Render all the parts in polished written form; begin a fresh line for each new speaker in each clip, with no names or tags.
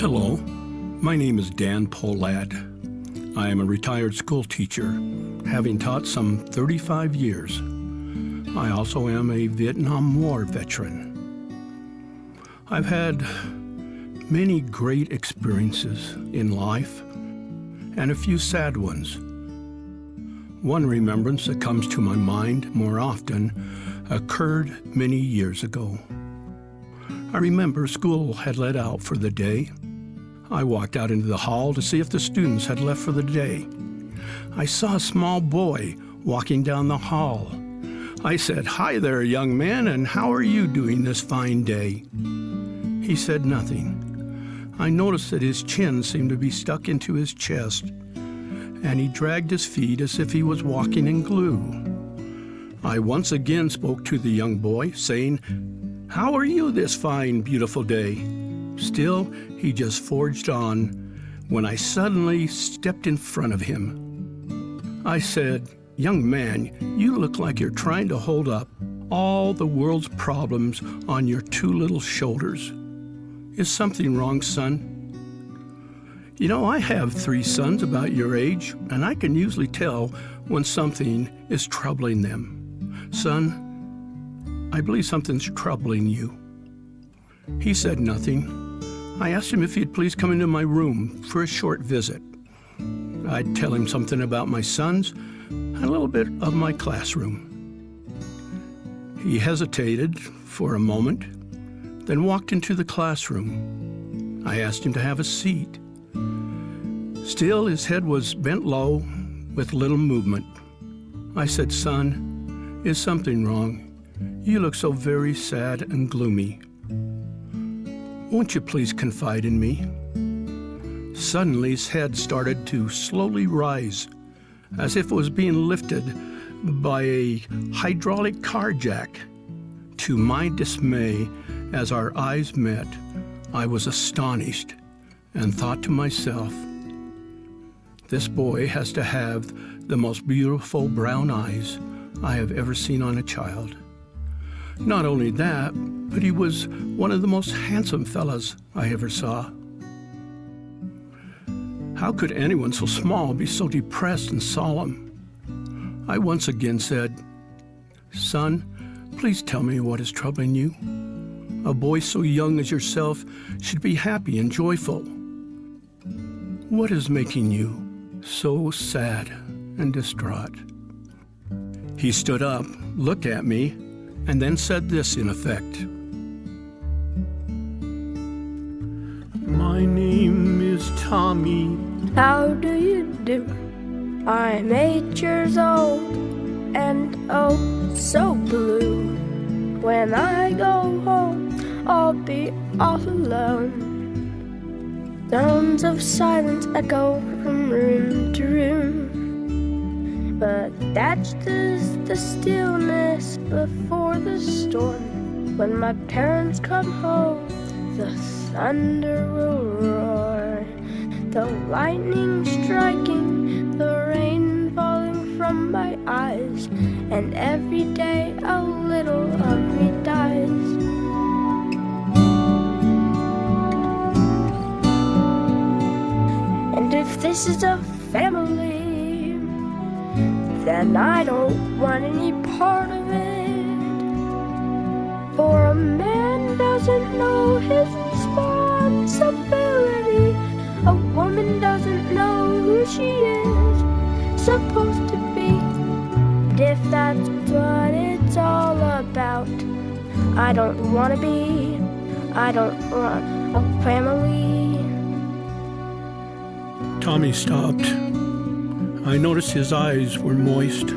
Hello, my name is Dan Polad. I am a retired school teacher, having taught some 35 years. I also am a Vietnam War veteran. I've had many great experiences in life and a few sad ones. One remembrance that comes to my mind more often occurred many years ago. I remember school had let out for the day. I walked out into the hall to see if the students had left for the day. I saw a small boy walking down the hall. I said, "Hi there, young man, and how are you doing this fine day?" He said nothing. I noticed that his chin seemed to be stuck into his chest, and he dragged his feet as if he was walking in glue. I once again spoke to the young boy, saying, "How are you this fine, beautiful day?" Still, he just forged on when I suddenly stepped in front of him. I said, "Young man, you look like you're trying to hold up all the world's problems on your two little shoulders. Is something wrong, son?" You know, I have 3 sons about your age, and I can usually tell when something is troubling them. "Son, I believe something's troubling you." He said nothing. I asked him if he'd please come into my room for a short visit. I'd tell him something about my sons and a little bit of my classroom. He hesitated for a moment, then walked into the classroom. I asked him to have a seat. Still, his head was bent low with little movement. I said, "Son, is something wrong? You look so very sad and gloomy. Won't you please confide in me?" Suddenly, his head started to slowly rise, as if it was being lifted by a hydraulic car jack. To my dismay, as our eyes met, I was astonished and thought to myself, this boy has to have the most beautiful brown eyes I have ever seen on a child. Not only that, but he was one of the most handsome fellows I ever saw. How could anyone so small be so depressed and solemn? I once again said, "Son, please tell me what is troubling you. A boy so young as yourself should be happy and joyful. What is making you so sad and distraught?" He stood up, looked at me, and then said this in effect, "My name is Tommy."
How do you do? I'm 8 years old and oh so blue. When I go home, I'll be all alone. Sounds of silence echo from room to room. But that's just the stillness before the storm. When my parents come home, the thunder will roar. The lightning striking, the rain falling from my eyes, and every day a little of me dies. And if this is a family, then I don't want any part of it. For a man doesn't know his responsibility. A woman doesn't know who she is supposed to be. And if that's what it's all about, I don't want to be. I don't want a family.
Tommy stopped. I noticed his eyes were moist.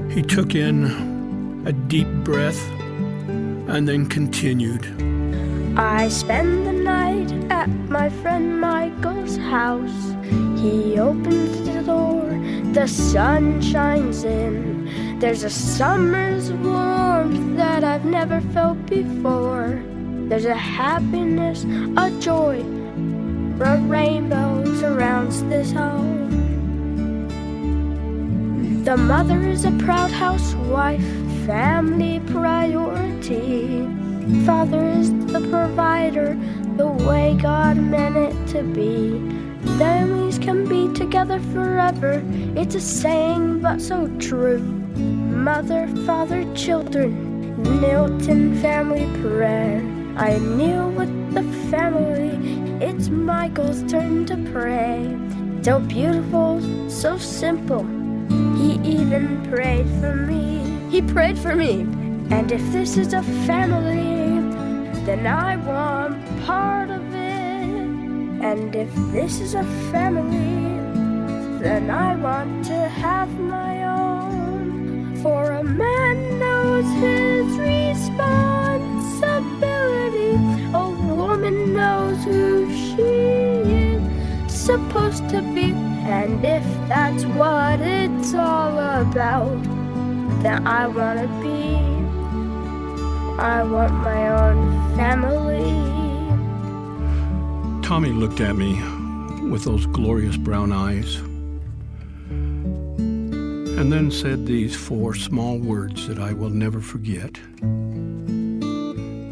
He took in a deep breath and then continued.
I spend the night at my friend Michael's house. He opens the door, the sun shines in. There's a summer's warmth that I've never felt before. There's a happiness, a joy, a rainbow surrounds this home. The mother is a proud housewife, family priority. Father is the provider, the way God meant it to be. Families can be together forever. It's a saying, but so true. Mother, father, children, knelt in family prayer. I kneel with the family. It's Michael's turn to pray. So beautiful, so simple. He even prayed for me. He prayed for me. And if this is a family, then I want part of it. And if this is a family, then I want to have my own. For a man knows his responsibility. A woman knows who she is supposed to be. And if that's what it's all about, then I want my own family.
Tommy looked at me with those glorious brown eyes and then said these 4 small words that I will never forget.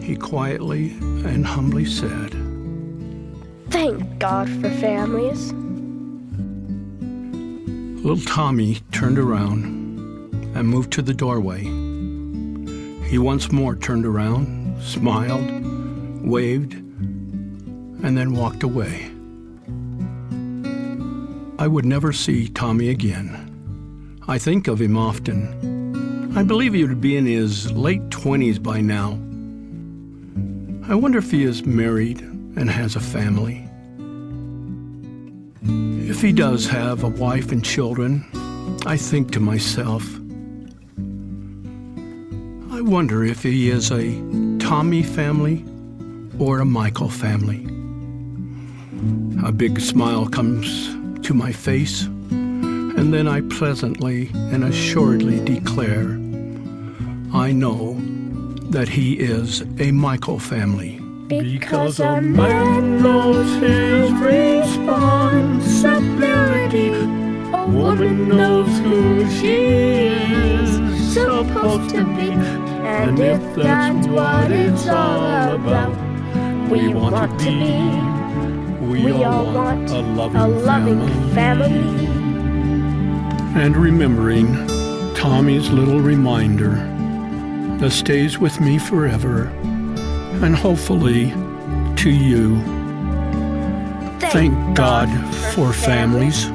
He quietly and humbly said,
Thank God for families.
Little Tommy turned around and moved to the doorway. He once more turned around, smiled, waved, and then walked away. I would never see Tommy again. I think of him often. I believe he would be in his late 20s by now. I wonder if he is married and has a family. If he does have a wife and children, I think to myself, I wonder if he is a Tommy family or a Michael family. A big smile comes to my face, and then I pleasantly and assuredly declare, I know that he is a Michael family.
Because a man knows his responsibility. A woman knows who she is supposed to be. And if that's what it's all about, we want to be. We all want a loving family.
And remembering Tommy's little reminder that stays with me forever, and hopefully to you. Thank God for families.